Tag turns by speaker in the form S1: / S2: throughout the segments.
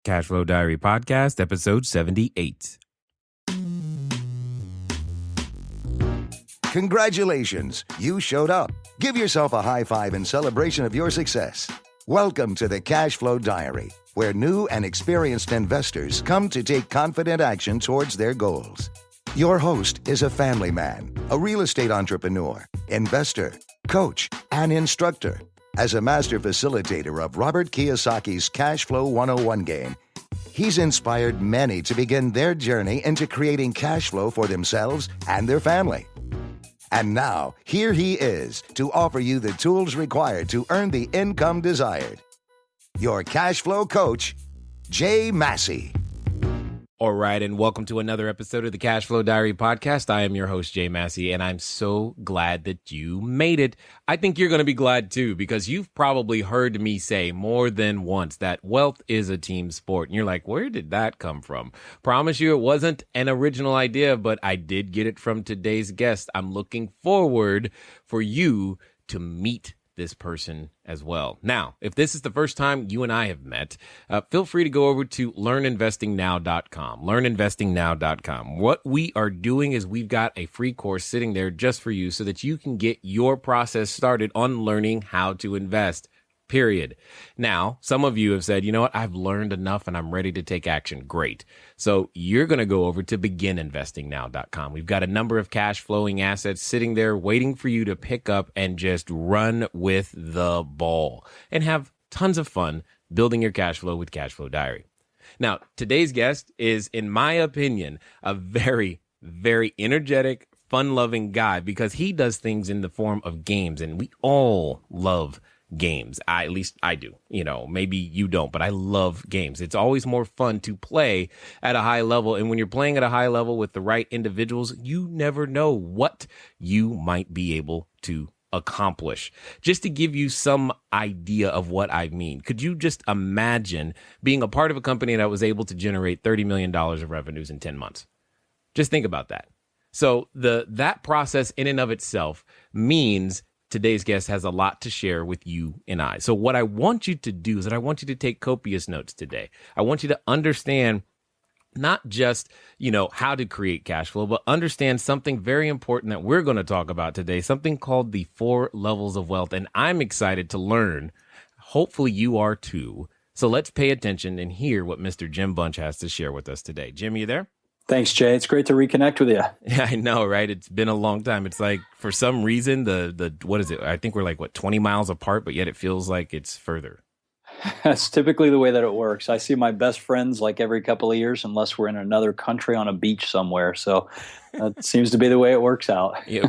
S1: Cashflow Diary Podcast, episode 78.
S2: Congratulations, you showed up. Give yourself a high five in celebration of your success. Welcome to the Cashflow Diary, where new and experienced investors come to take confident action towards their goals. Your host is a family man, a real estate entrepreneur, investor, coach, and instructor. As a master facilitator of Robert Kiyosaki's Cashflow 101 game, he's inspired many to begin their journey into creating cash flow for themselves and their family. And now, here he is to offer you the tools required to earn the income desired. Your cash flow coach, Jay Massey.
S1: All right, and welcome to another episode of the Cashflow Diary Podcast. I am your host, Jay Massey, and I'm so glad that you made it. I think you're going to be glad too, because you've probably heard me say more than once that wealth is a team sport. And you're like, where did that come from? Promise you it wasn't an original idea, but I did get it from today's guest. I'm looking forward for you to meet this person as well. Now, if this is the first time you and I have met, feel free to go over to learninvestingnow.com, learninvestingnow.com. What we are doing is we've got a free course sitting there just for you so that you can get your process started on learning how to invest. Period. Now, some of you have said, you know what, I've learned enough and I'm ready to take action. Great. So you're going to go over to begininvestingnow.com. We've got a number of cash flowing assets sitting there waiting for you to pick up and just run with the ball and have tons of fun building your cash flow with Cashflow Diary. Now, today's guest is, in my opinion, a very, very energetic, fun-loving guy because he does things in the form of games, and we all love games. At least I do. You know, maybe you don't, but I love games. It's always more fun to play at a high level. And when you're playing at a high level with the right individuals, you never know what you might be able to accomplish. Just to give you some idea of what I mean, could you just imagine being a part of a company that was able to generate $30 million of revenues in 10 months? Just think about that. So that process in and of itself means today's guest has a lot to share with you and I. So what I want you to do is that I want you to take copious notes today. I want you to understand not just, how to create cash flow, but understand something very important that we're going to talk about today, something called the 4 levels of wealth. And I'm excited to learn. Hopefully you are too. So let's pay attention and hear what Mr. Jim Bunch has to share with us today. Jim, you there?
S3: Thanks, Jay. It's great to reconnect with you.
S1: Yeah, I know, right? It's been a long time. It's like, for some reason, the what is it? I think we're 20 miles apart, but yet it feels like it's further.
S3: That's typically the way that it works. I see my best friends every couple of years, unless we're in another country on a beach somewhere. So that seems to be the way it works out.
S1: Yeah,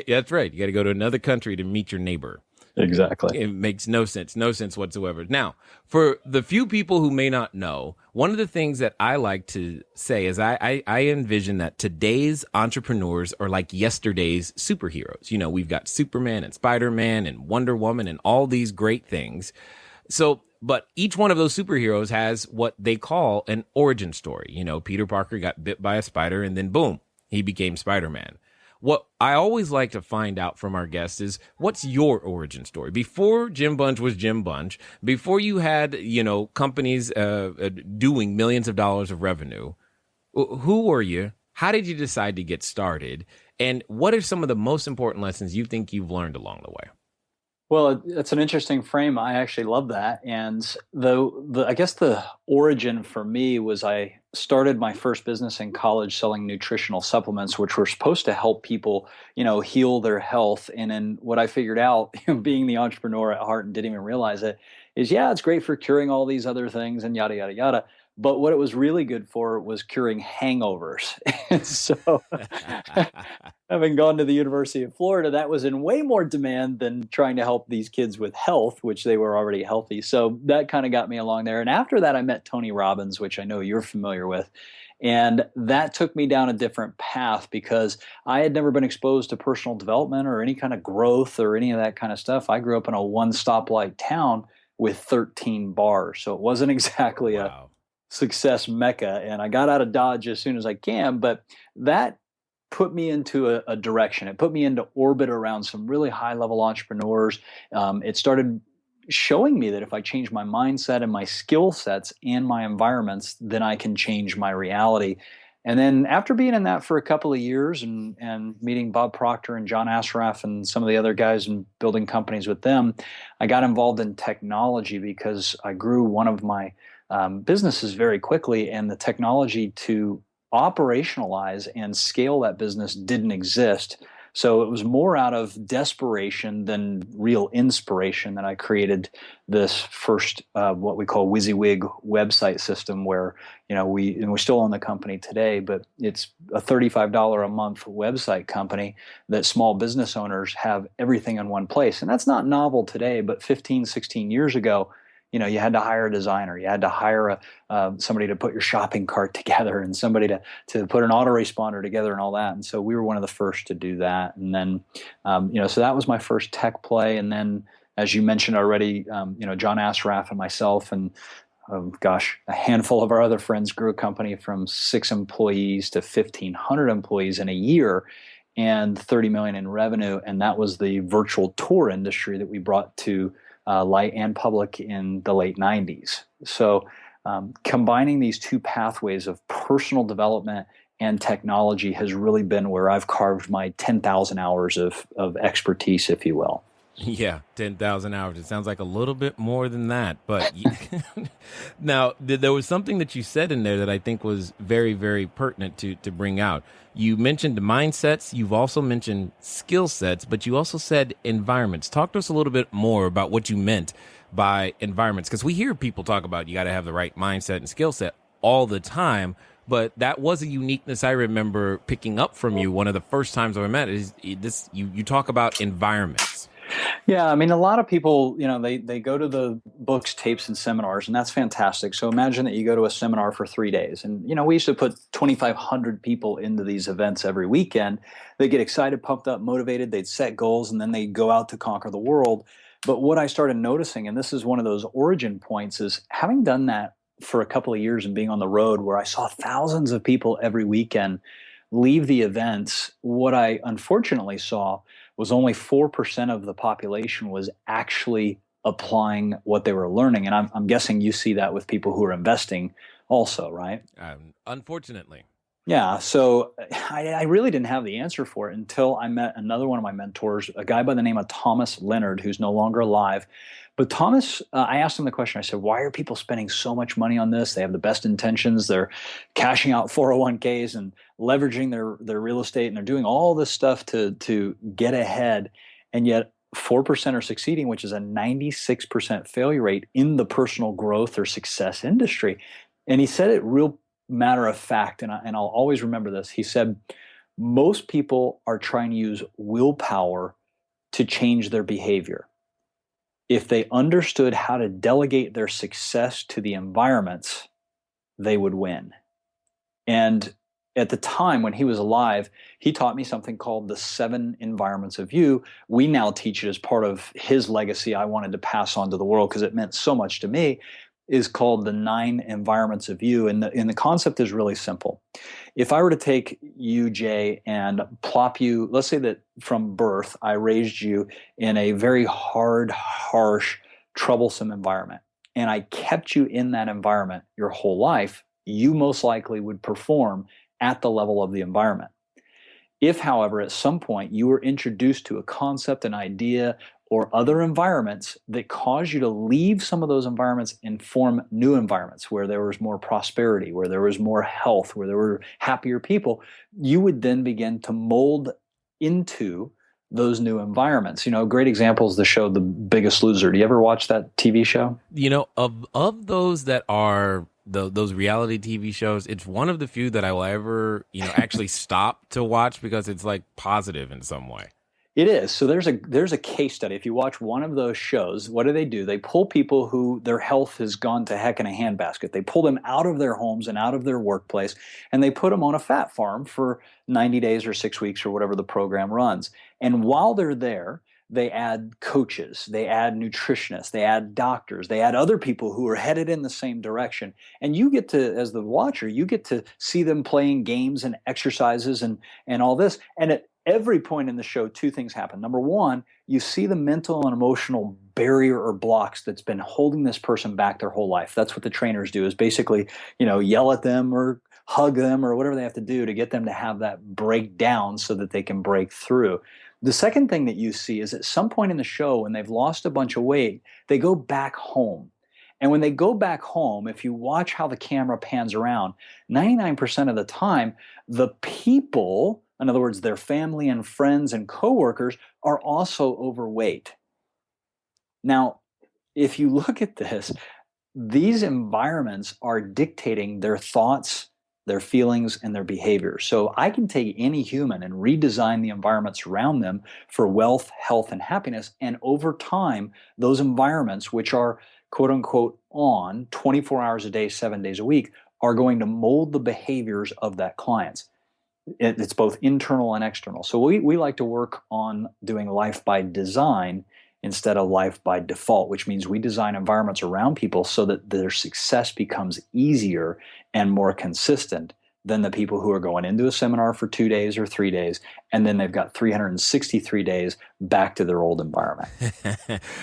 S1: that's right. You got to go to another country to meet your neighbor.
S3: Exactly.
S1: It makes no sense whatsoever. Now, for the few people who may not know, one of the things that I like to say is I envision that today's entrepreneurs are like yesterday's superheroes. We've got Superman and Spider-Man and Wonder Woman and all these great things. So, but each one of those superheroes has what they call an origin story. Peter Parker got bit by a spider and then boom, he became Spider-Man. What I always like to find out from our guests is, what's your origin story? Before Jim Bunch was Jim Bunch, before you had, companies doing millions of dollars of revenue, who were you? How did you decide to get started? And what are some of the most important lessons you think you've learned along the way?
S3: Well, it's an interesting frame. I actually love that. And I guess the origin for me was I started my first business in college selling nutritional supplements, which were supposed to help people, heal their health. And then what I figured out, being the entrepreneur at heart and didn't even realize it, is it's great for curing all these other things and yada, yada, yada. But what it was really good for was curing hangovers. And so having gone to the University of Florida, that was in way more demand than trying to help these kids with health, which they were already healthy. So that kind of got me along there. And after that, I met Tony Robbins, which I know you're familiar with. And that took me down a different path because I had never been exposed to personal development or any kind of growth or any of that kind of stuff. I grew up in a one-stoplight town with 13 bars. So it wasn't exactly a success mecca. And I got out of Dodge as soon as I can, but that put me into a direction. It put me into orbit around some really high level entrepreneurs. It started showing me that if I change my mindset and my skill sets and my environments, then I can change my reality. And then after being in that for a couple of years and meeting Bob Proctor and John Assaraf and some of the other guys and building companies with them, I got involved in technology because I grew one of my businesses very quickly, and the technology to operationalize and scale that business didn't exist. So it was more out of desperation than real inspiration that I created this first what we call WYSIWYG website system, where we still own the company today, but it's a $35 a month website company that small business owners have everything in one place. And that's not novel today, but 15, 16 years ago, you had to hire a designer, you had to hire somebody to put your shopping cart together, and somebody to put an autoresponder together and all that. And so we were one of the first to do that. And then, so that was my first tech play. And then, as you mentioned already, John Assaraf and myself and a handful of our other friends grew a company from 6 employees to 1,500 employees in a year and 30 million in revenue. And that was the virtual tour industry that we brought to light and public in the late 90s. So combining these two pathways of personal development and technology has really been where I've carved my 10,000 hours of expertise, if you will.
S1: Yeah, 10,000 hours. It sounds like a little bit more than that. But now, there was something that you said in there that I think was very, very pertinent to bring out. You mentioned mindsets. You've also mentioned skill sets, but you also said environments. Talk to us a little bit more about what you meant by environments, because we hear people talk about you got to have the right mindset and skill set all the time. But that was a uniqueness I remember picking up from you. One of the first times I met is this. You talk about environments.
S3: Yeah, I mean, a lot of people, they go to the books, tapes, and seminars, and that's fantastic. So imagine that you go to a seminar for 3 days. And, we used to put 2,500 people into these events every weekend. They get excited, pumped up, motivated. They'd set goals, and then they'd go out to conquer the world. But what I started noticing, and this is one of those origin points, is having done that for a couple of years and being on the road where I saw thousands of people every weekend leave the events, what I unfortunately saw was only 4% of the population was actually applying what they were learning. And I'm guessing you see that with people who are investing also, right?
S1: Unfortunately.
S3: Yeah. So I really didn't have the answer for it until I met another one of my mentors, a guy by the name of Thomas Leonard, who's no longer alive. But Thomas, I asked him the question. I said, why are people spending so much money on this? They have the best intentions. They're cashing out 401ks and leveraging their real estate, and they're doing all this stuff to get ahead. And yet 4% are succeeding, which is a 96% failure rate in the personal growth or success industry. And he said it real matter of fact, and I'll always remember this. He said, most people are trying to use willpower to change their behavior. If they understood how to delegate their success to the environments, they would win. And at the time when he was alive, he taught me something called the 7 environments of you. We now teach it as part of his legacy I wanted to pass on to the world because it meant so much to me, is called the 9 environments of you. And the concept is really simple. If I were to take you, Jay, and plop you, let's say that from birth, I raised you in a very hard, harsh, troublesome environment, and I kept you in that environment your whole life, you most likely would perform at the level of the environment. If, however, at some point you were introduced to a concept, an idea, or other environments that cause you to leave some of those environments and form new environments where there was more prosperity, where there was more health, where there were happier people, you would then begin to mold into those new environments. A great example is the show The Biggest Loser. Do you ever watch that TV show?
S1: Of those that are those reality TV shows, it's one of the few that I will ever, actually stop to watch because it's like positive in some way.
S3: It is. So there's a case study. If you watch one of those shows, what do? They pull people who their health has gone to heck in a handbasket. They pull them out of their homes and out of their workplace, and they put them on a fat farm for 90 days or 6 weeks or whatever the program runs. And while they're there, they add coaches, they add nutritionists, they add doctors, they add other people who are headed in the same direction. And you get to, as the watcher, you get to see them playing games and exercises and all this. And at every point in the show, two things happen. Number one, you see the mental and emotional barrier or blocks that's been holding this person back their whole life. That's what the trainers do, is basically, yell at them or hug them or whatever they have to do to get them to have that breakdown so that they can break through. The second thing that you see is at some point in the show, when they've lost a bunch of weight, they go back home. And when they go back home, if you watch how the camera pans around, 99% of the time, the people, in other words, their family and friends and coworkers, are also overweight. Now, if you look at this, these environments are dictating their thoughts, their feelings, and their behavior. So I can take any human and redesign the environments around them for wealth, health, and happiness. And over time, those environments, which are quote unquote on 24 hours a day, 7 days a week, are going to mold the behaviors of that client. It's both internal and external. So we like to work on doing life by design instead of life by default, which means we design environments around people so that their success becomes easier and more consistent than the people who are going into a seminar for 2 days or 3 days, and then they've got 363 days back to their old environment.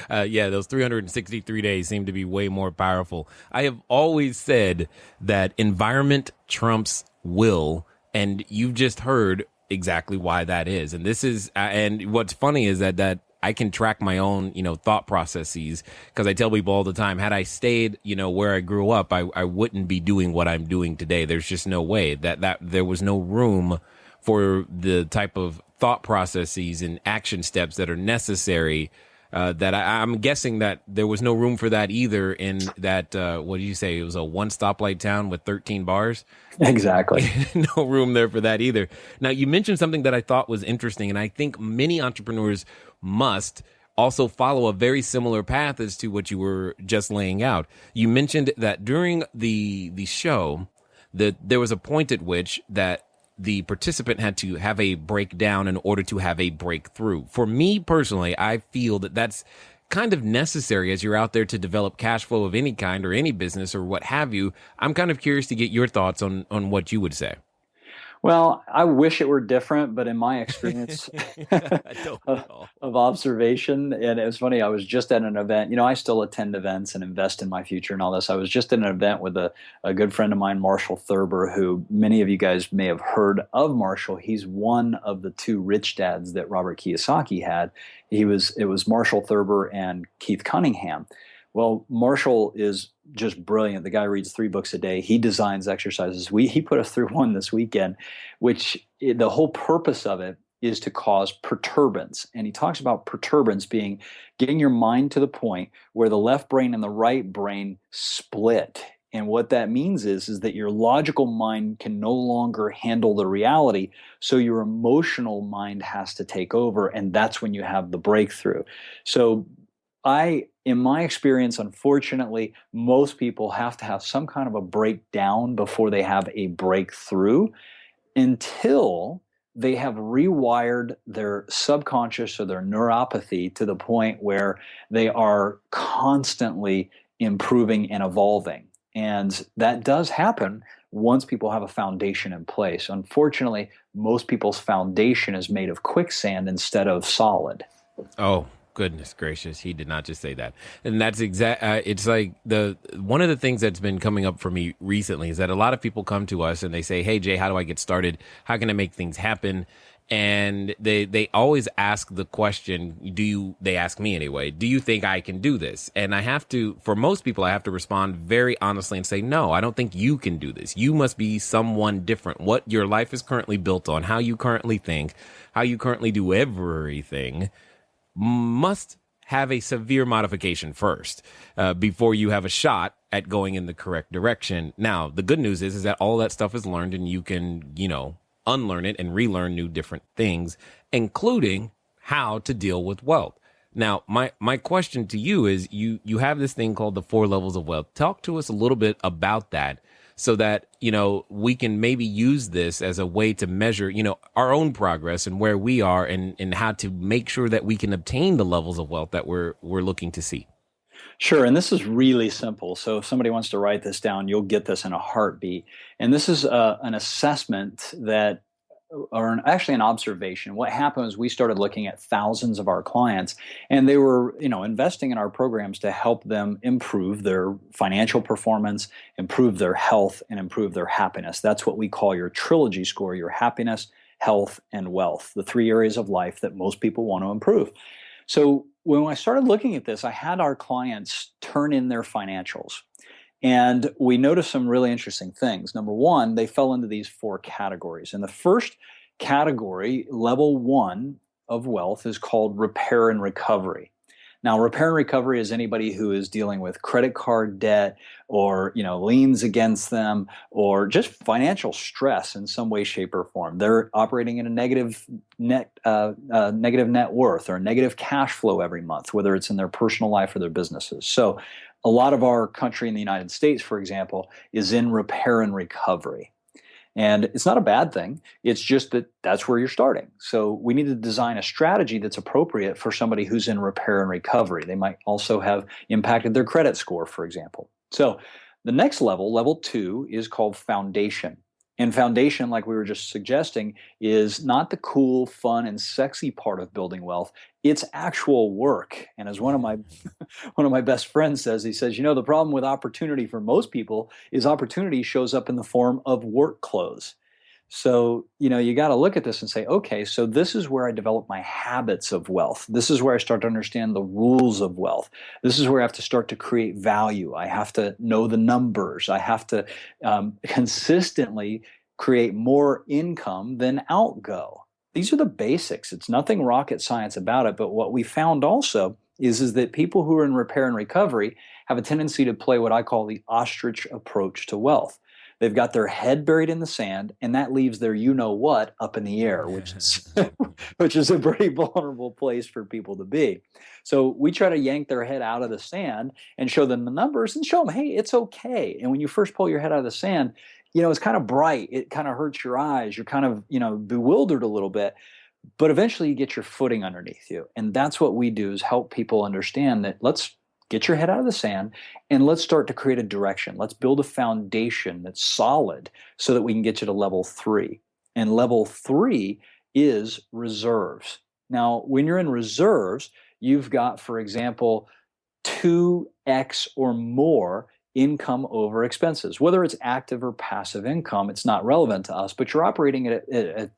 S1: Yeah, those 363 days seem to be way more powerful. I have always said that environment trumps will, and you've just heard exactly why that is. And this is, and what's funny is that I can track my own, thought processes, because I tell people all the time, had I stayed, where I grew up, I wouldn't be doing what I'm doing today. There's just no way that there was no room for the type of thought processes and action steps that are necessary. That I'm guessing that there was no room for that either in that, what did you say? It was a one stoplight town with 13 bars.
S3: Exactly.
S1: No room there for that either. Now, you mentioned something that I thought was interesting, and I think many entrepreneurs must also follow a very similar path as to what you were just laying out. You mentioned that during the show, that there was a point at which that the participant had to have a breakdown in order to have a breakthrough. For me personally, I feel that that's kind of necessary as you're out there to develop cash flow of any kind or any business or what have you. I'm kind of curious to get your thoughts on what you would say.
S3: Well, I wish it were different, but in my experience of observation, and it was funny, I was just at an event, I still attend events and invest in my future and all this. I was just at an event with a good friend of mine, Marshall Thurber, who many of you guys may have heard of. Marshall. He's one of the two rich dads that Robert Kiyosaki had. It was Marshall Thurber and Keith Cunningham. Well, Marshall is just brilliant. The guy reads 3 books a day. He designs exercises. He put us through one this weekend, which the whole purpose of it is to cause perturbance. And he talks about perturbance being getting your mind to the point where the left brain and the right brain split. And what that means is that your logical mind can no longer handle the reality, so your emotional mind has to take over, and that's when you have the breakthrough. So in my experience, unfortunately, most people have to have some kind of a breakdown before they have a breakthrough, until they have rewired their subconscious or their neuropathy to the point where they are constantly improving and evolving. And that does happen once people have a foundation in place. Unfortunately, most people's foundation is made of quicksand instead of solid.
S1: Oh, goodness gracious. He did not just say that. And that's it's like one of the things that's been coming up for me recently is that a lot of people come to us and they say, hey, Jay, how do I get started? How can I make things happen? And they always ask the question, they ask me anyway, do you think I can do this? And for most people, I have to respond very honestly and say, no, I don't think you can do this. You must be someone different. What your life is currently built on, how you currently think, how you currently do everything must have a severe modification first before you have a shot at going in the correct direction. Now, the good news is that all that stuff is learned, and you can, unlearn it and relearn new different things, including how to deal with wealth. Now, my question to you is, you have this thing called the 4 levels of wealth. Talk to us a little bit about that, so that, we can maybe use this as a way to measure, our own progress and where we are and how to make sure that we can obtain the levels of wealth that we're looking to see?
S3: Sure. And this is really simple. So if somebody wants to write this down, you'll get this in a heartbeat. And this is an assessment that, or actually an observation. What happened was we started looking at thousands of our clients, and they were, investing in our programs to help them improve their financial performance, improve their health, and improve their happiness. That's what we call your trilogy score: your happiness, health, and wealth, the three areas of life that most people want to improve. So when I started looking at this, I had our clients turn in their financials. And we noticed some really interesting things. Number one, they fell into these four categories. And the first category, level one of wealth, is called repair and recovery. Now, repair and recovery is anybody who is dealing with credit card debt or, liens against them, or just financial stress in some way, shape, or form. They're operating in a negative net worth or negative cash flow every month, whether it's in their personal life or their businesses. So a lot of our country in the United States, for example, is in repair and recovery. And it's not a bad thing. It's just that that's where you're starting. So we need to design a strategy that's appropriate for somebody who's in repair and recovery. They might also have impacted their credit score, for example. So the next level, level two, is called foundation. And foundation, like we were just suggesting, is not the cool, fun, and sexy part of building wealth. It's actual work. And as one of my best friends says, he says, the problem with opportunity for most people is opportunity shows up in the form of work clothes. So, you got to look at this and say, okay, so this is where I develop my habits of wealth. This is where I start to understand the rules of wealth. This is where I have to start to create value. I have to know the numbers. I have to consistently create more income than outgo. These are the basics. It's nothing rocket science about it. But what we found also is that people who are in repair and recovery have a tendency to play what I call the ostrich approach to wealth. They've got their head buried in the sand, and that leaves their you-know-what up in the air, which is a pretty vulnerable place for people to be. So we try to yank their head out of the sand and show them the numbers and show them, hey, it's okay. And when you first pull your head out of the sand, it's kind of bright. It kind of hurts your eyes. You're kind of, bewildered a little bit. But eventually you get your footing underneath you. And that's what we do, is help people understand that let's get your head out of the sand and let's start to create a direction. Let's build a foundation that's solid so that we can get you to level three. And level three is reserves. Now, when you're in reserves, you've got, for example, 2x or more income over expenses. Whether it's active or passive income, it's not relevant to us, but you're operating at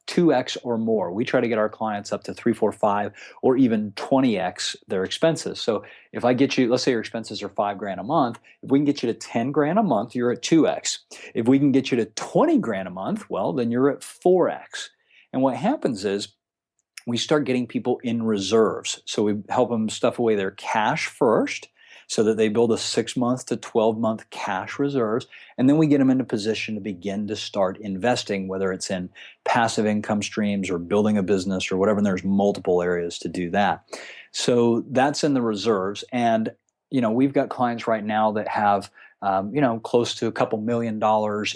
S3: 2x or more. We try to get our clients up to 3, 4, 5, or even 20x their expenses. So if I get you, let's say your expenses are $5,000 a month, if we can get you to $10,000 a month, you're at 2x. If we can get you to $20,000 a month, well, then you're at 4x. And what happens is we start getting people in reserves. So we help them stuff away their cash first, so that they build a 6-month to 12-month cash reserves. And then we get them in a position to begin to start investing, whether it's in passive income streams or building a business or whatever. And there's multiple areas to do that. So that's in the reserves. And, we've got clients right now that have, close to a couple $1 million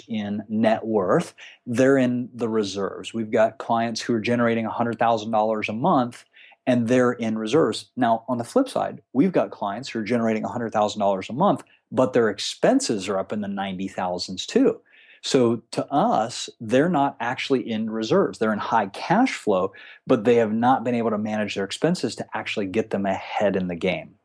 S3: in net worth. They're in the reserves. We've got clients who are generating $100,000 a month, and they're in reserves. Now, on the flip side, we've got clients who are generating $100,000 a month, but their expenses are up in the 90,000s too. So to us, they're not actually in reserves. They're in high cash flow, but they have not been able to manage their expenses to actually get them ahead in the game.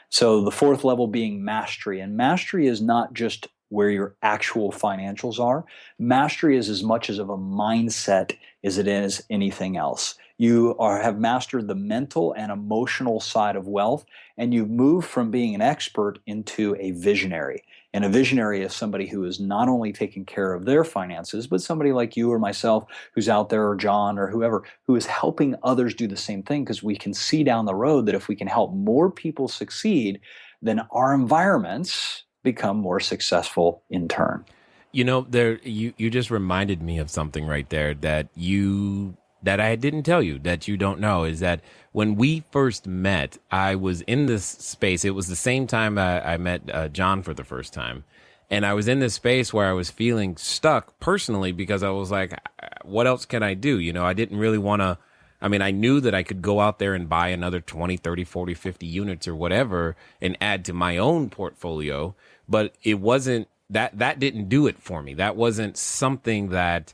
S3: So the fourth level being mastery. And mastery is not just where your actual financials are. Mastery is as much as of a mindset as it is anything else. You have mastered the mental and emotional side of wealth, and you've moved from being an expert into a visionary. And a visionary is somebody who is not only taking care of their finances, but somebody like you or myself who's out there, or John or whoever, who is helping others do the same thing, because we can see down the road that if we can help more people succeed, then our environments become more successful in turn.
S1: You just reminded me of something right there that I didn't tell you, that you don't know, is that when we first met, I was in this space. It was the same time I met John for the first time. And I was in this space where I was feeling stuck personally because I was like, what else can I do? I didn't really want to. I mean, I knew that I could go out there and buy another 20, 30, 40, 50 units or whatever and add to my own portfolio. But it wasn't that didn't do it for me. That wasn't something that,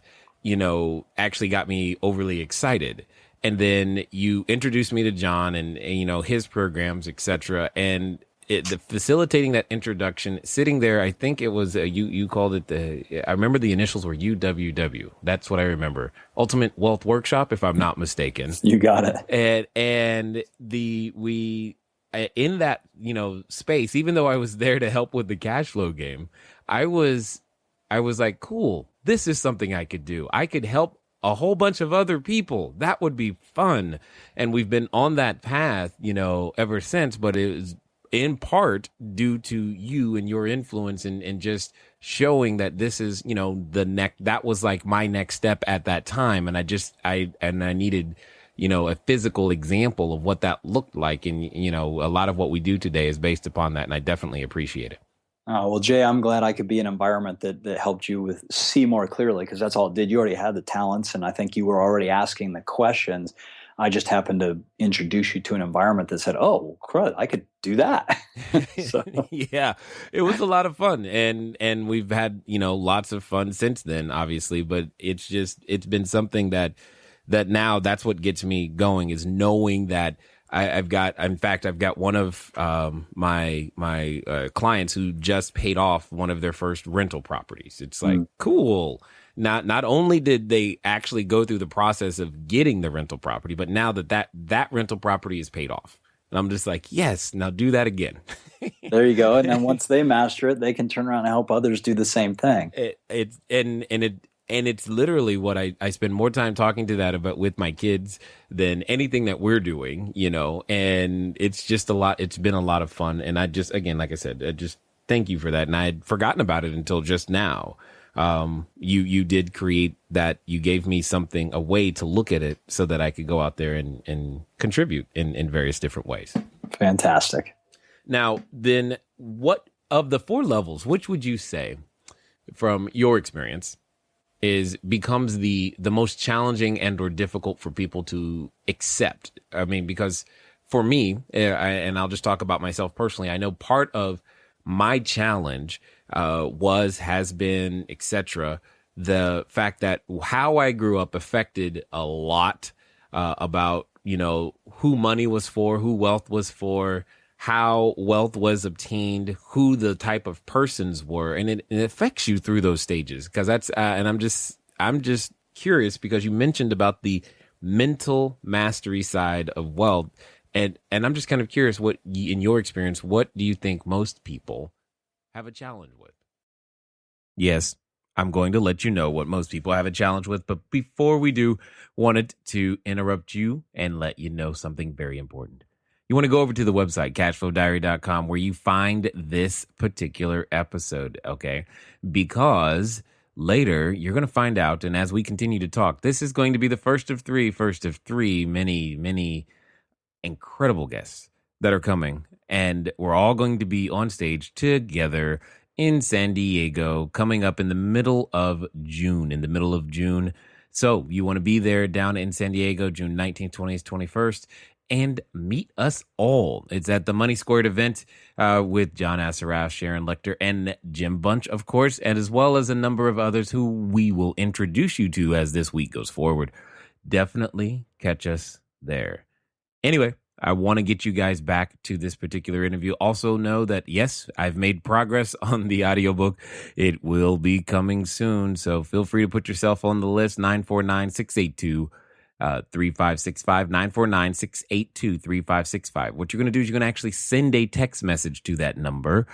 S1: actually got me overly excited. And then you introduced me to John and his programs, etc. And the facilitating that introduction, sitting there, I think it was you called it I remember the initials were UWW. That's what I remember. Ultimate Wealth Workshop, if I'm not mistaken.
S3: You got it.
S1: And we in that space, even though I was there to help with the cash flow game, I was like, cool, this is something I could do. I could help a whole bunch of other people. That would be fun. And we've been on that path, ever since, but it was in part due to you and your influence and just showing that this is, that was like my next step at that time. And I needed, a physical example of what that looked like. And, a lot of what we do today is based upon that. And I definitely appreciate it.
S3: Oh, well, Jay, I'm glad I could be in an environment that helped you see more clearly, because that's all it did. You already had the talents, and I think you were already asking the questions. I just happened to introduce you to an environment that said, oh, crud, I could do that. So.
S1: Yeah, it was a lot of fun. And we've had, lots of fun since then, obviously. But it's been something that now that's what gets me going, is knowing that I've got one of my clients who just paid off one of their first rental properties. It's like, cool. Not only did they actually go through the process of getting the rental property, but now that rental property is paid off. And I'm just like, yes, now do that again.
S3: There you go. And then once they master it, they can turn around and help others do the same thing.
S1: And it's literally what I spend more time talking to that about with my kids than anything that we're doing, and it's just a lot. It's been a lot of fun. And I just, again, like I said, I just thank you for that. And I had forgotten about it until just now. You did create that. You gave me a way to look at it so that I could go out there and contribute in various different ways.
S3: Fantastic.
S1: Now, then what of the 4 levels, which would you say from your experience becomes the most challenging and or difficult for people to accept? I mean, because for me, and I'll just talk about myself personally, I know part of my challenge has been, etc., the fact that how I grew up affected a lot about, who money was for, who wealth was for, how wealth was obtained, who the type of persons were, and it affects you through those stages. Because that's and I'm just curious, because you mentioned about the mental mastery side of wealth, and I'm just kind of curious, what in your experience, what do you think most people have a challenge with? Yes, I'm going to let you know what most people have a challenge with, but before we do, wanted to interrupt you and let you know something very important. You want to go over to the website, cashflowdiary.com, where you find this particular episode, okay? Because later you're going to find out, and as we continue to talk, this is going to be the first of three, many, many incredible guests that are coming. And we're all going to be on stage together in San Diego coming up in the middle of June. So you want to be there down in San Diego, June 19th, 20th, 21st. And meet us all. It's at the Money Squared event with John Assaraf, Sharon Lecter, and Jim Bunch, of course, and as well as a number of others who we will introduce you to as this week goes forward. Definitely catch us there. Anyway, I want to get you guys back to this particular interview. Also know that, yes, I've made progress on the audiobook. It will be coming soon, so feel free to put yourself on the list, 949-682 3565 949-682 3565. What you're going to do is you're going to actually send a text message to that number.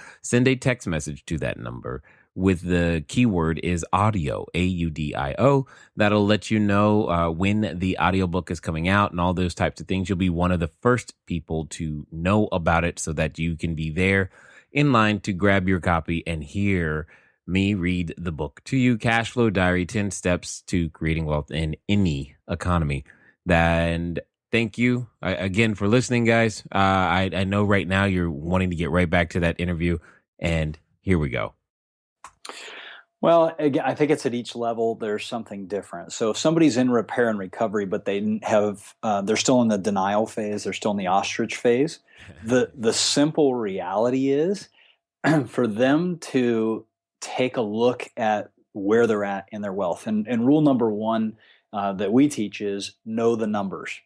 S1: With the keyword is audio, AUDIO. That'll let you know when the audiobook is coming out and all those types of things. You'll be one of the first people to know about it so that you can be there in line to grab your copy and hear me read the book to you, Cashflow Diary, 10 Steps to Creating Wealth in Any Economy. And thank you again for listening, guys. I know right now you're wanting to get right back to that interview, and here we go.
S3: Well, again, I think it's at each level there's something different. So if somebody's in repair and recovery, but they're still in the denial phase, they're still in the ostrich phase. The simple reality is for them to take a look at where they're at in their wealth. And rule number one that we teach is know the numbers.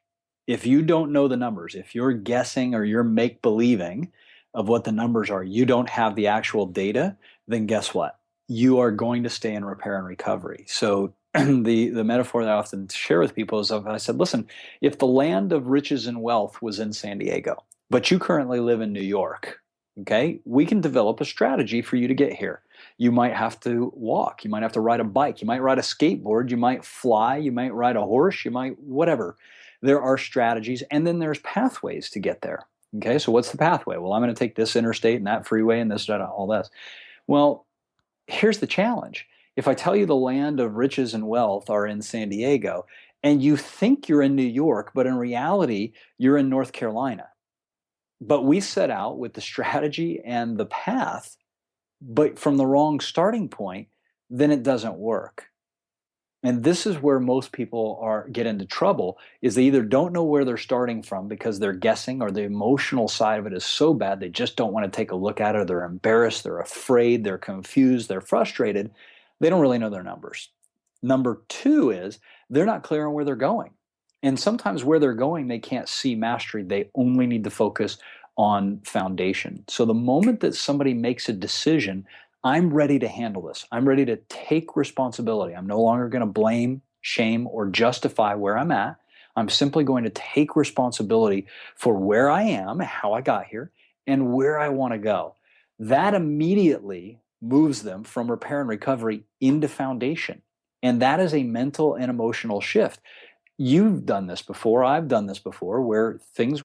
S3: If you don't know the numbers, if you're guessing or you're make believing of what the numbers are, you don't have the actual data, then guess what? You are going to stay in repair and recovery. So the metaphor that I often share with people is I said, listen, if the land of riches and wealth was in San Diego, but you currently live in New York, okay, we can develop a strategy for you to get here. You might have to walk, you might have to ride a bike, you might ride a skateboard, you might fly, you might ride a horse, you might whatever. There are strategies, and then there's pathways to get there. Okay, so what's the pathway? Well, I'm going to take this interstate and that freeway and this, all this. Well, here's the challenge. If I tell you the land of riches and wealth are in San Diego, and you think you're in New York, but in reality, you're in North Carolina. But we set out with the strategy and the path, but from the wrong starting point, then it doesn't work. And this is where most people get into trouble, is they either don't know where they're starting from because they're guessing, or the emotional side of it is so bad they just don't want to take a look at it, or they're embarrassed, they're afraid, they're confused, they're frustrated. They don't really know their numbers. Number two is they're not clear on where they're going. And sometimes where they're going, they can't see mastery. They only need to focus on foundation. So the moment that somebody makes a decision, I'm ready to handle this. I'm ready to take responsibility. I'm no longer going to blame, shame, or justify where I'm at. I'm simply going to take responsibility for where I am, how I got here, and where I want to go. That immediately moves them from repair and recovery into foundation. And that is a mental and emotional shift. You've done this before. I've done this before, where things